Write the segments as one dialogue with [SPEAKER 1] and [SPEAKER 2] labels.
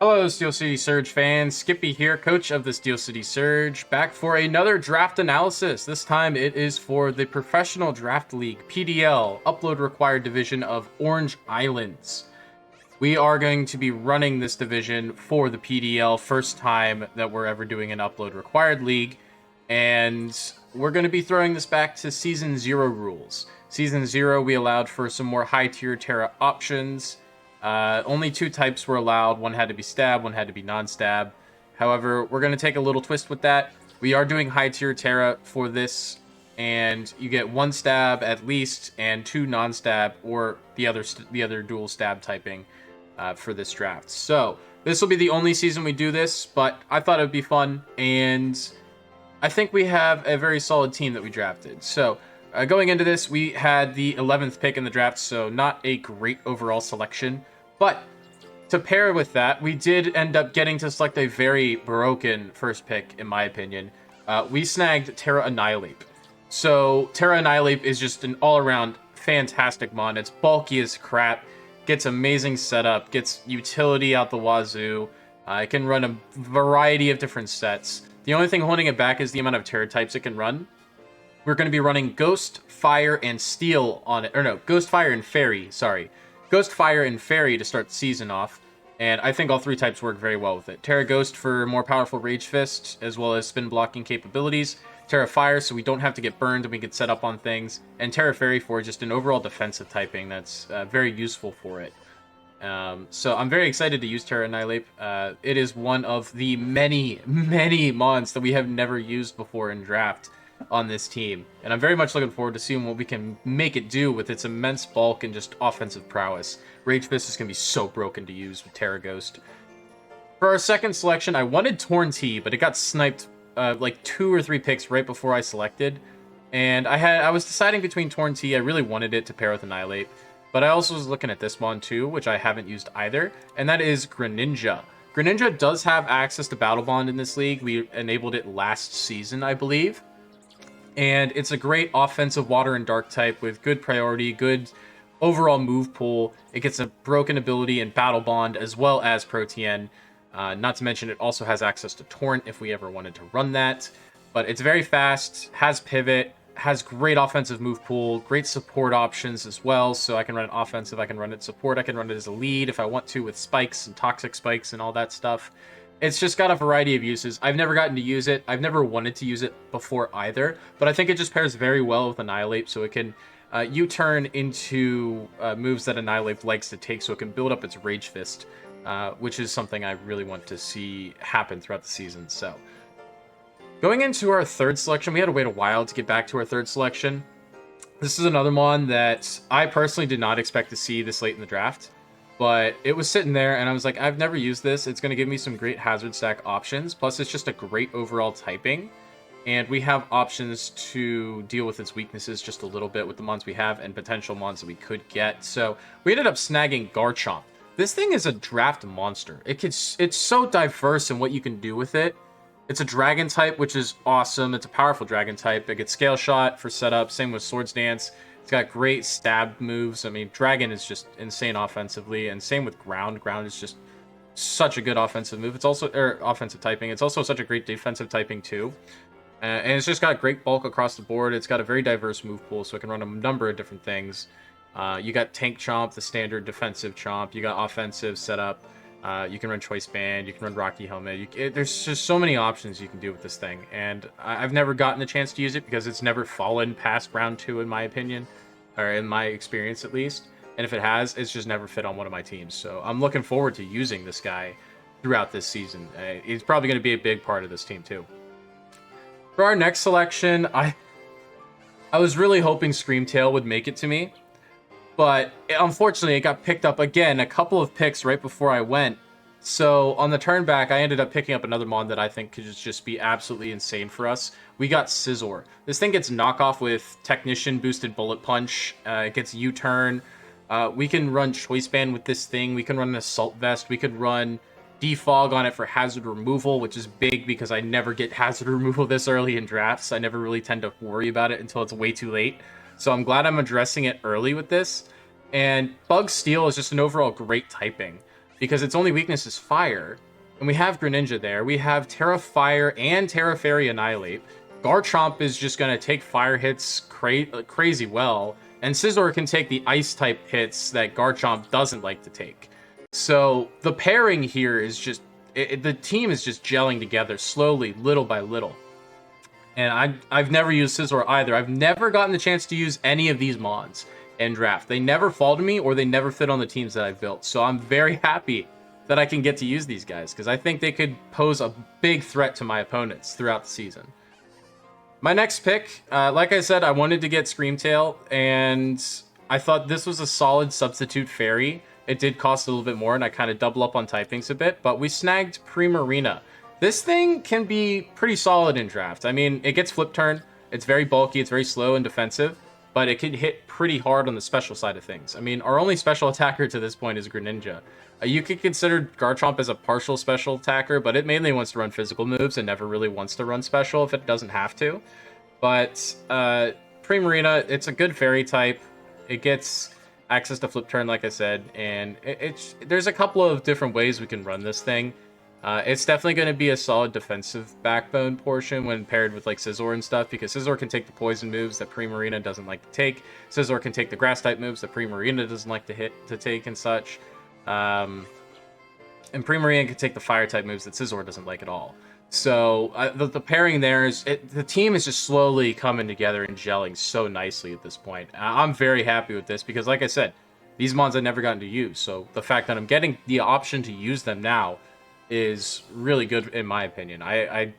[SPEAKER 1] Hello, Steel City Surge fans. Skippy here, coach of the Steel City Surge, back for another draft analysis. This time it is for the Professional Draft League, PDL, upload required division of Orange Islands. We are going to be running this division for the PDL, first time that we're ever doing an upload required league, and we're going to be throwing this back to Season 0 rules. Season 0, we allowed for some more high-tier Terra options. Only two types were allowed. One had to be stab, one had to be non-stab. However, we're going to take a little twist with that. We are doing high-tier Terra for this, and you get one stab at least and two non-stab or the other dual stab typing for this draft. So this will be the only season we do this, but I thought it would be fun, and I think we have a very solid team that we drafted. So going into this, we had the 11th pick in the draft, so not a great overall selection. But to pair with that, we did end up getting to select a very broken first pick, in my opinion. We snagged Terra Annihilate. So Terra Annihilate is just an all-around fantastic mon. It's bulky as crap, gets amazing setup, gets utility out the wazoo. It can run a variety of different sets. The only thing holding it back is the amount of Terra types it can run. We're going to be running Ghost, Fire, and Steel on it. Or no, Ghost, Fire, and Fairy, sorry. Ghost, Fire, and Fairy to start the season off. And I think all three types work very well with it. Terra Ghost for more powerful Rage Fist, as well as spin blocking capabilities. Terra Fire, so we don't have to get burned and we can set up on things. And Terra Fairy for just an overall defensive typing that's very useful for it. So I'm very excited to use Terra Annihilate. It is one of the many, many mons that we have never used before in draft on this team, and I'm very much looking forward to seeing what we can make it do with its immense bulk and just offensive prowess. Rage Fist is going to be so broken to use with Terra Ghost. For our second selection, I wanted Torn T, but it got sniped like 2 or 3 picks right before I selected, and I was deciding between Torn T. I really wanted it to pair with Annihilate, but I also was looking at this mon too, which I haven't used either, and that is Greninja. Greninja does have access to Battle Bond in this league. We enabled it last season, I believe. And it's a great offensive water and dark type with good priority, good overall move pool. It gets a broken ability and battle bond as well as Protean. Not to mention it also has access to Torrent if we ever wanted to run that. But it's very fast, has pivot, has great offensive move pool, great support options as well. So I can run it offensive, I can run it support, I can run it as a lead if I want to with spikes and toxic spikes and all that stuff. It's just got a variety of uses. I've never gotten to use it. I've never wanted to use it before either, but I think it just pairs very well with Annihilate, so it can U-turn into moves that Annihilate likes to take, so it can build up its Rage Fist, which is something I really want to see happen throughout the season. So, going into our third selection, we had to wait a while to get back to our third selection. This is another one that I personally did not expect to see this late in the draft. But it was sitting there, and I was like, I've never used this. It's going to give me some great hazard stack options. Plus, it's just a great overall typing. And we have options to deal with its weaknesses just a little bit with the mons we have and potential mons that we could get. So we ended up snagging Garchomp. This thing is a draft monster. It's so diverse in what you can do with it. It's a dragon type, which is awesome. It's a powerful dragon type. It gets Scale Shot for setup. Same with Swords Dance. It's got great stab moves. I mean, Dragon is just insane offensively, and same with Ground. Ground is just such a good offensive move. It's also offensive typing. It's also such a great defensive typing too, and it's just got great bulk across the board. It's got a very diverse move pool, so it can run a number of different things. You got Tank Chomp, the standard defensive Chomp. You got offensive setup. You can run Choice Band. You can run Rocky Helmet. There's just so many options you can do with this thing, and I've never gotten the chance to use it because it's never fallen past round 2 in my opinion, or in my experience at least. And if it has, it's just never fit on one of my teams. So I'm looking forward to using this guy throughout this season. He's probably going to be a big part of this team too. For our next selection, I was really hoping Screamtail would make it to me. But unfortunately, it got picked up again a couple of picks right before I went. So on the turn back, I ended up picking up another mon that I think could just be absolutely insane for us. We got Scizor. This thing gets knockoff with Technician boosted Bullet Punch. It gets U-turn. We can run Choice Band with this thing. We can run an Assault Vest. We could run Defog on it for hazard removal, which is big because I never get hazard removal this early in drafts. I never really tend to worry about it until it's way too late. So I'm glad I'm addressing it early with this. And Bug Steel is just an overall great typing. because its only weakness is fire. And we have Greninja there. We have Terra Fire and Terra Fairy Annihilate. Garchomp is just going to take fire hits crazy well. And Scizor can take the ice type hits that Garchomp doesn't like to take. So the pairing here is just, the team is just gelling together slowly, little by little. And I've never used Scizor either. I've never gotten the chance to use any of these mons in draft. They never fall to me, or they never fit on the teams that I've built. So I'm very happy that I can get to use these guys, because I think they could pose a big threat to my opponents throughout the season. My next pick, like I said, I wanted to get Screamtail, and I thought this was a solid substitute fairy. It did cost a little bit more, and I kind of double up on typings a bit, but we snagged Primarina. This thing can be pretty solid in draft. I mean, it gets flip turn. It's very bulky. It's very slow and defensive, but it can hit pretty hard on the special side of things. I mean, our only special attacker to this point is Greninja. You could consider Garchomp as a partial special attacker, but it mainly wants to run physical moves and never really wants to run special if it doesn't have to. But Primarina, it's a good fairy type. It gets access to flip turn, like I said, and there's a couple of different ways we can run this thing. It's definitely going to be a solid defensive backbone portion when paired with like Scizor and stuff, because Scizor can take the poison moves that Primarina doesn't like to take. Scizor can take the grass type moves that Primarina doesn't like to take and such. And Primarina can take the fire type moves that Scizor doesn't like at all. So the pairing there is, the team is just slowly coming together and gelling so nicely at this point. I'm very happy with this because, like I said, these mons I've never gotten to use. So the fact that I'm getting the option to use them now is really good in my opinion. I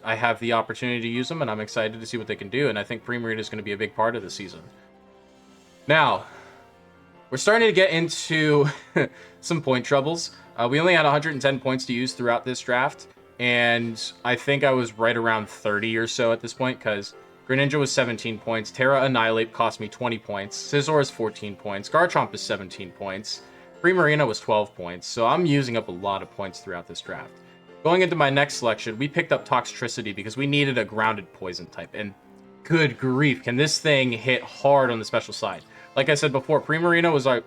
[SPEAKER 1] have the opportunity to use them, and I'm excited to see what they can do. And I think Primarina is going to be a big part of the season. Now, we're starting to get into some point troubles. We only had 110 points to use throughout this draft, and I think I was right around 30 or so at this point, because Greninja was 17 points, Terra Annihilate cost me 20 points, Scizor is 14 points, Garchomp is 17 points, Primarina was 12 points, so I'm using up a lot of points throughout this draft. Going into my next selection, we picked up Toxtricity because we needed a grounded poison type, and good grief, can this thing hit hard on the special side. Like I said before, Primarina was our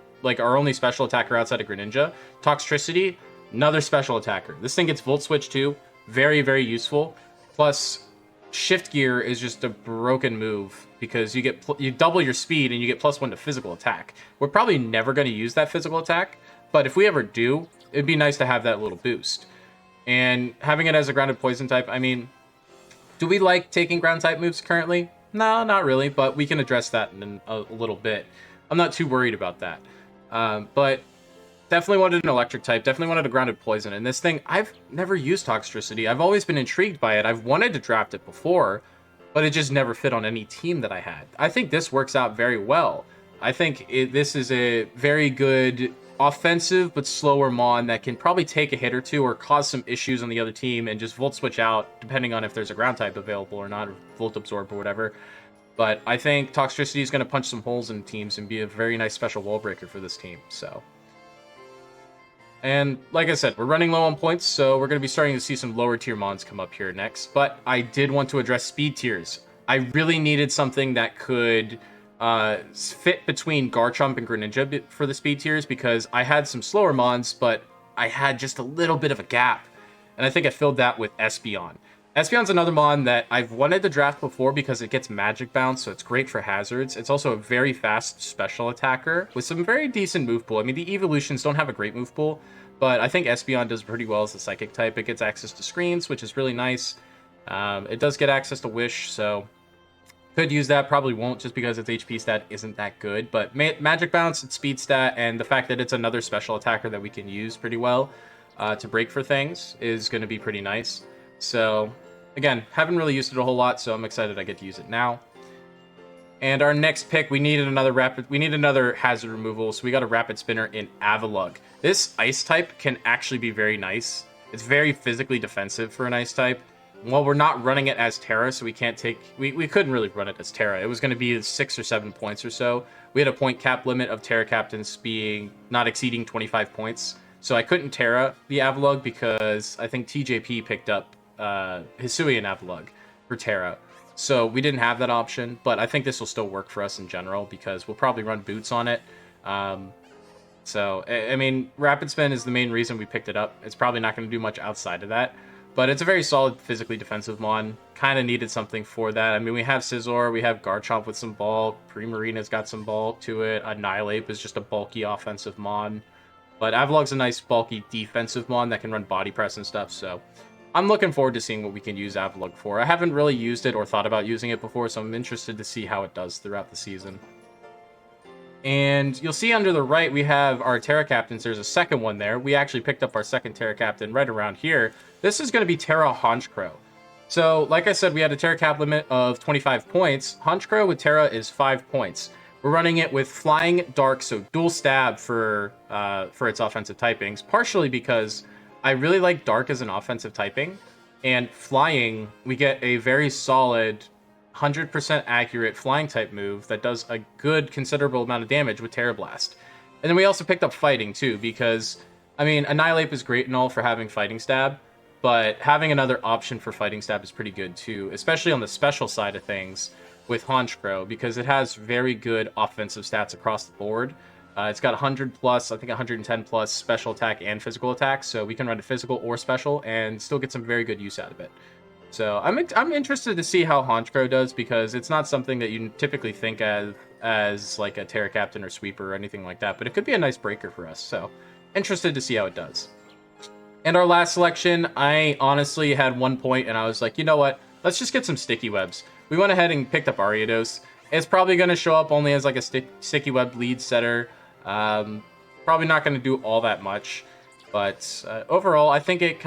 [SPEAKER 1] only special attacker outside of Greninja. Toxtricity, another special attacker. This thing gets Volt Switch too. Very, very useful. Plus, Shift Gear is just a broken move because you double your speed and you get +1 to physical attack. We're probably never going to use that physical attack, but if we ever do, it'd be nice to have that little boost. And having it as a grounded poison type, I mean, do we like taking ground type moves currently? No, not really, but we can address that in a little bit. I'm not too worried about that. But definitely wanted an electric type, definitely wanted a grounded poison. And this thing, I've never used Toxtricity. I've always been intrigued by it. I've wanted to draft it before, but it just never fit on any team that I had. I think this works out very well. I think this is a very good offensive but slower mon that can probably take a hit or two or cause some issues on the other team and just Volt Switch out, depending on if there's a ground type available or not, or Volt Absorb or whatever. But I think Toxtricity is going to punch some holes in teams and be a very nice special wall breaker for this team. So, and like I said, we're running low on points, so we're going to be starting to see some lower tier mons come up here next. But I did want to address speed tiers. I really needed something that could fit between Garchomp and Greninja for the speed tiers, because I had some slower mons, but I had just a little bit of a gap. And I think I filled that with Espeon. Espeon's another mon that I've wanted to draft before because it gets Magic Bounce, so it's great for hazards. It's also a very fast special attacker with some very decent move pool. I mean, the evolutions don't have a great move pool, but I think Espeon does pretty well as the Psychic type. It gets access to screens, which is really nice. It does get access to Wish, so could use that. Probably won't, just because its HP stat isn't that good. But Magic Bounce, its speed stat, and the fact that it's another special attacker that we can use pretty well to break for things is going to be pretty nice. So, again, haven't really used it a whole lot, so I'm excited I get to use it now. And our next pick, we needed another hazard removal, so we got a Rapid Spinner in Avalugg. This Ice type can actually be very nice. It's very physically defensive for an Ice type. Well, we're not running it as Terra, so we can't take... We couldn't really run it as Terra. It was going to be 6 or 7 points or so. We had a point cap limit of Terra Captains being not exceeding 25 points. So I couldn't Terra the Avalugg because I think TJP picked up Hisuian Avalugg for Terra. So we didn't have that option, but I think this will still work for us in general because we'll probably run Boots on it. So, I mean, Rapid Spin is the main reason we picked it up. It's probably not going to do much outside of that. But it's a very solid physically defensive mon. Kind of needed something for that. I mean, we have Scizor, we have Garchomp with some bulk. Primarina's got some bulk to it. Annihilate is just a bulky offensive mon. But Avalug's a nice bulky defensive mon that can run body press and stuff. So I'm looking forward to seeing what we can use Avalug for. I haven't really used it or thought about using it before, so I'm interested to see how it does throughout the season. And you'll see under the right, we have our Terra Captains. There's a second one there. We actually picked up our second Terra Captain right around here. This is going to be Terra Honchkrow. So, like I said, we had a Terra Cap limit of 25 points. Honchkrow with Terra is 5 points. We're running it with Flying, Dark, so dual stab for its offensive typings. Partially because I really like Dark as an offensive typing. And Flying, we get a very solid 100% accurate flying type move that does a good considerable amount of damage with Terra Blast. And then we also picked up Fighting too, because I mean, Annihilate is great and all for having Fighting Stab, but having another option for Fighting Stab is pretty good too, especially on the special side of things with Honchkrow, because it has very good offensive stats across the board. It's got 100 plus, I think 110 plus special attack and physical attack, so we can run it physical or special and still get some very good use out of it. So I'm interested to see how Honchkrow does, because it's not something that you typically think as like a Terra Captain or Sweeper or anything like that, but it could be a nice breaker for us. So interested to see how it does. And our last selection, I honestly had 1 point and I was like, you know what? Let's just get some sticky webs. We went ahead and picked up Ariados. It's probably going to show up only as like a sticky web lead setter. Probably not going to do all that much. But overall, I think it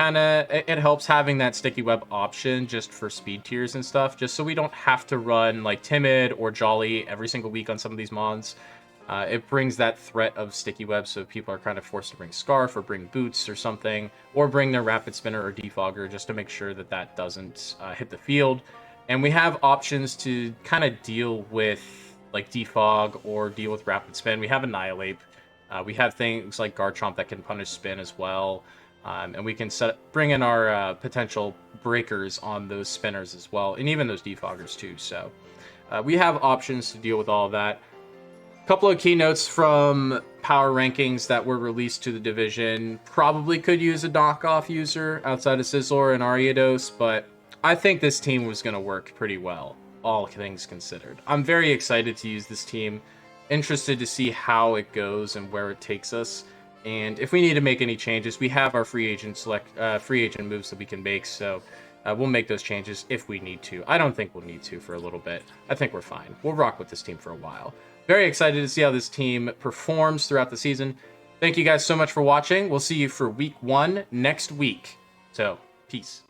[SPEAKER 1] helps having that sticky web option just for speed tiers and stuff, just so we don't have to run like Timid or Jolly every single week on some of these mons. It brings that threat of sticky web, so people are kind of forced to bring Scarf or bring Boots or something, or bring their Rapid Spinner or Defogger just to make sure that that doesn't hit the field. And we have options to kind of deal with like Defog or deal with Rapid Spin. We have Annihilate. We have things like Garchomp that can punish spin as well. And we can bring in our potential breakers on those spinners as well, and even those defoggers too. So we have options to deal with all of that. A couple of keynotes from power rankings that were released to the division. Probably could use a knockoff user outside of Scizor and Ariados, but I think this team was going to work pretty well, all things considered. I'm very excited to use this team. Interested to see how it goes and where it takes us, and if we need to make any changes, we have our free agent moves that we can make, so we'll make those changes if we need to. I don't think we'll need to for a little bit. I think we're fine. We'll rock with this team for a while. Very excited to see how this team performs throughout the season. Thank you guys so much for watching. We'll see you for week 1 next week. So, peace.